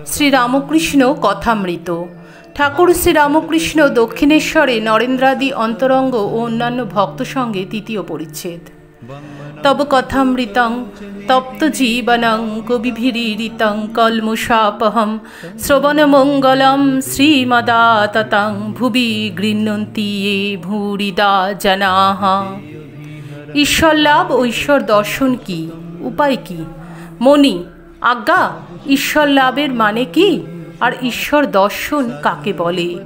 শ্রীরামকৃষ্ণ কথামৃত। ঠাকুর শ্রীরামকৃষ্ণ দক্ষিণেশ্বরে নরেন্দ্রাদি অন্তরঙ্গ ও অন্যান্য ভক্ত সঙ্গে তৃতীয় পরিচ্ছেদ। তব কথামৃতং তপ্ত জীবনং কবিভিরীরিতং কলমুষাপহম শ্রবণমঙ্গলম শ্রীমদাততং ভুবি গৃহ্ণন্তি ये ভূরিদা জনাঃ। ঈশ্বর লাভ ও ঈশ্বর দর্শন কি, উপায় কি? মনি, আজ্ঞা, ঈশ্বর লাভের মানে কি? আর ঈশ্বর দর্শন কাকে বলে?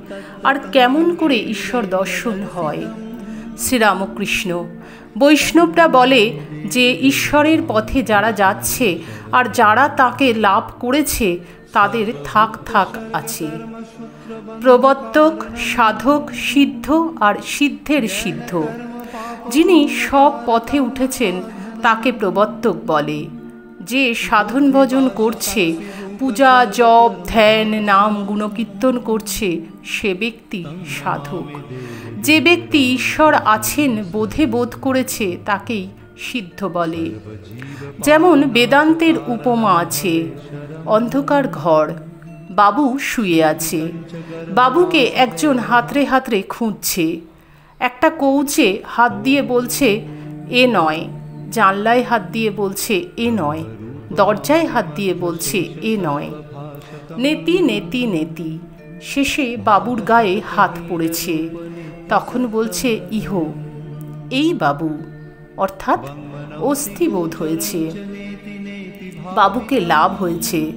আর কেমন করে ঈশ্বর দর্শন হয়? শ্রীরামকৃষ্ণ, বৈষ্ণবরা বলে যে ঈশ্বরের পথে যারা যাচ্ছে আর যারা তাকে লাভ করেছে তাদের থাক থাক আছে। প্রবর্তক, সাধক, সিদ্ধ আর সিদ্ধের সিদ্ধ। যিনি সব পথে উঠেছেন তাকে প্রবর্তক বলে। যে সাধন ভজন করছে, পূজা জপ ধ্যান নাম গুণকীর্তন করছে, সে ব্যক্তি সাধক। যে ব্যক্তি ঈশ্বর আছেন বোধে বোধ করেছে তাকেই সিদ্ধ বলে। যেমন বেদান্তের উপমা আছে, অন্ধকার ঘর, বাবু শুয়ে আছে। বাবুকে একজন হাতড়ে হাতড়ে খুঁজছে। একটা কৌচে হাত দিয়ে বলছে এ নয়, জানলায় হাত দিয়ে বলছে এ নয়, দরজায় হাত দিয়ে বলছে এ নয়। নেতি নেতি নেতি শেষে বাবুর গায়ে হাত পড়েছে। তখন বলছে ইহ, এই বাবু, অর্থাৎ অস্থিবোধ হয়েছে। বাবুকে লাভ হয়েছে,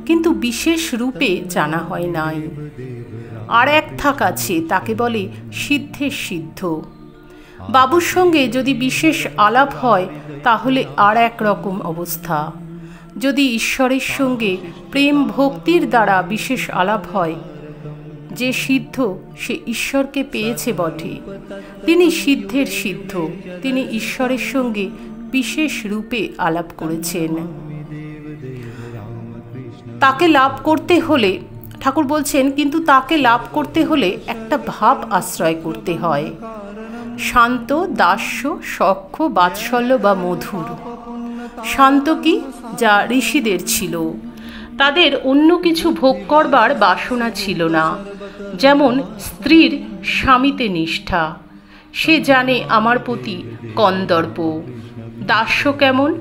কিন্তু বিশেষ রূপে জানা হয় নাই। আর এক থাক আছে, তাকে বলে সিদ্ধের সিদ্ধ। বাবুর সঙ্গে যদি বিশেষ আলাপ হয় তাহলে আর এক রকম অবস্থা। যদি ঈশ্বরের সঙ্গে প্রেম ভক্তির দ্বারা বিশেষ আলাপ হয়, যে সিদ্ধ সে ঈশ্বরকে পেয়েছে বটে, তিনি সিদ্ধের সিদ্ধ, তিনি ঈশ্বরের সঙ্গে বিশেষ রূপে আলাপ করেছেন। তাকে লাভ করতে হলে, ঠাকুর বলছেন, কিন্তু তাকে লাভ করতে হলে একটা ভাব আশ্রয় করতে হয়। শান্ত, দাস্য, সখ্য, বাৎসল্য বা মধুর। শান্ত কি? যা ঋষিদের ছিল। তাদের অন্য কিছু ভোগ করবার বাসনা ছিল না। যেমন স্ত্রীর স্বামীতে নিষ্ঠা, সে জানে আমার প্রতি কন্দর্প। দাস্য কেমন?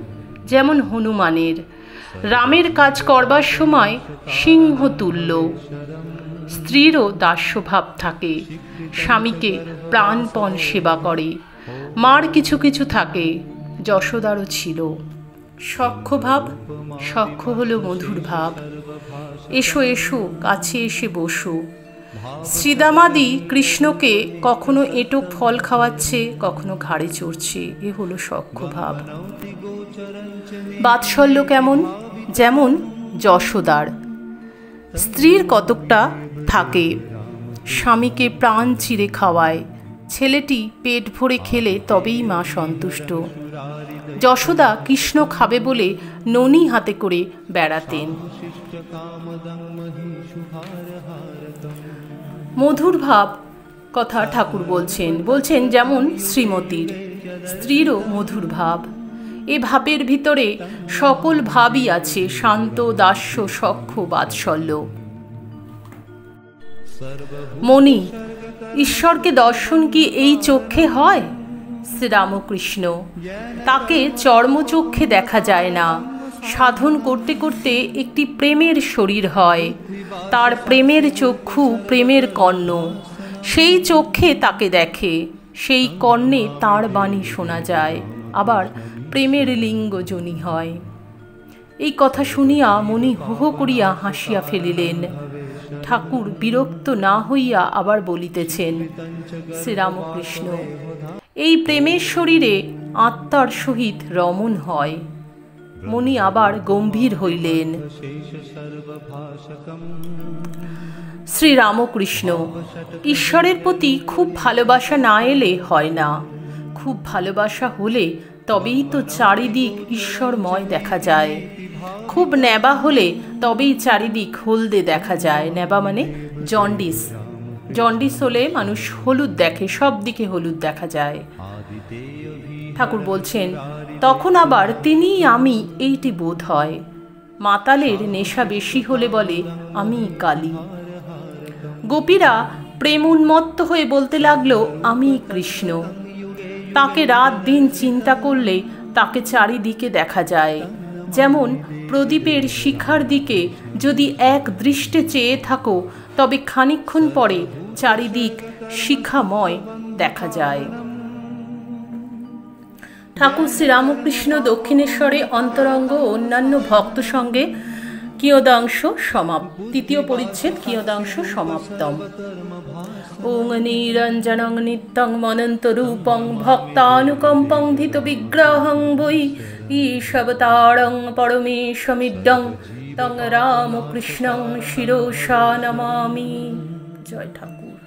যেমন হনুমানের, রামের কাজ করবার সময় সিংহ তুল্য। স্ত্রীরও দাস্যভাব থাকে, স্বামীকে প্রাণপণ সেবা করে। মার কিছু কিছু থাকে, যশোদারও ছিল। সখ্য ভাব, সখ্য হলো মধুর ভাব। এসো এসো, কাছে এসে বসো। শ্রীদামাদি কৃষ্ণকে কখনো এঁটো ফল খাওয়াচ্ছে, কখনো ঘাড়ে চড়ছে, এ হলো সখ্য ভাব। বাৎসল্য কেমন? যেমন যশোদার, স্ত্রীর কতকটা থাকে, স্বামীকে প্রাণ চিরে খাওয়ায়। ছেলেটি পেট ভরে খেলে তবেই মা সন্তুষ্ট। যশোদা কৃষ্ণ খাবে বলে ননি হাতে করে বেড়াতেন। মধুর ভাব কথা ঠাকুর বলছেন যেমন শ্রীমতীর, স্ত্রীরও মধুর ভাব। এ ভাবের ভিতরে সকল ভাবই আছে, শান্ত, দাস্য, সখ্য, বাৎসল্য। মনি, ঈশ্বরকে দর্শন কি এই চক্ষে হয়? শ্রীরামকৃষ্ণ, তাকে চর্মচক্ষে দেখা যায় না। সাধন করতে করতে একটি প্রেমের শরীর হয়, তার প্রেমের চক্ষু, প্রেমের কর্ণ, সেই চক্ষে তাকে দেখে, সেই কর্ণে তার বাণী শোনা যায়, আবার প্রেমের লিঙ্গ জনি হয়। এই কথা শুনিয়া মনি হো হো করিয়া হাসিয়া ফেলিলেন। ঠাকুর বিরক্ত না হইয়া আবার বলিতেছেন, শ্রীরামকৃষ্ণ, এই প্রেমের শরীরে আত্মার সহিত রমণ হয়। মনি আবার গম্ভীর হইলেন। শ্রীরামকৃষ্ণ, ঈশ্বরের প্রতি খুব ভালোবাসা না এলে হয় না। খুব ভালোবাসা হলে তবেই তো চারিদিক ঈশ্বরময় দেখা যায়। খুব নেবা হলে তবেই চারিদিক হলদে দেখা যায়। নেবা মানে জন্ডিস। জন্ডিস হলে মানুষ হলুদ দেখে, সব দিকে হলুদ দেখা যায়। ঠাকুর বলছেন, তখন আবার তিনি আমি এইটি বোধ হয়। মাতালের নেশা বেশি হলে বলে আমি কালী। গোপীরা প্রেম উন্মত্ত হয়ে বলতে লাগলো আমি কৃষ্ণ। তাকে রাত দিন চিন্তা করলে তাকে চারিদিকে দেখা যায়। যেমন প্রদীপের শিখার দিকে যদি এক দৃষ্টে চেয়ে থাকো, তবে খানিকক্ষণ পরে চারিদিক শিখাময় দেখা যায়। ঠাকুর শ্রীরামকৃষ্ণ দক্ষিণেশ্বরে অন্তরঙ্গ ও অন্যান্য ভক্ত সঙ্গে কিয়দাংশ সমাপ্ত। তৃতীয় পরিচ্ছেদ কিয়দাংশ সমাপ্তম। ওং নিরঞ্জনং নিত্যং মনন্ত রূপং ভক্তানুকম্পং ধৃত বিগ্রহং বৈ ঈশবতারং পরমেশমিড্ডং তং রামকৃষ্ণং শিরসা নমামি। জয় ঠাকুর।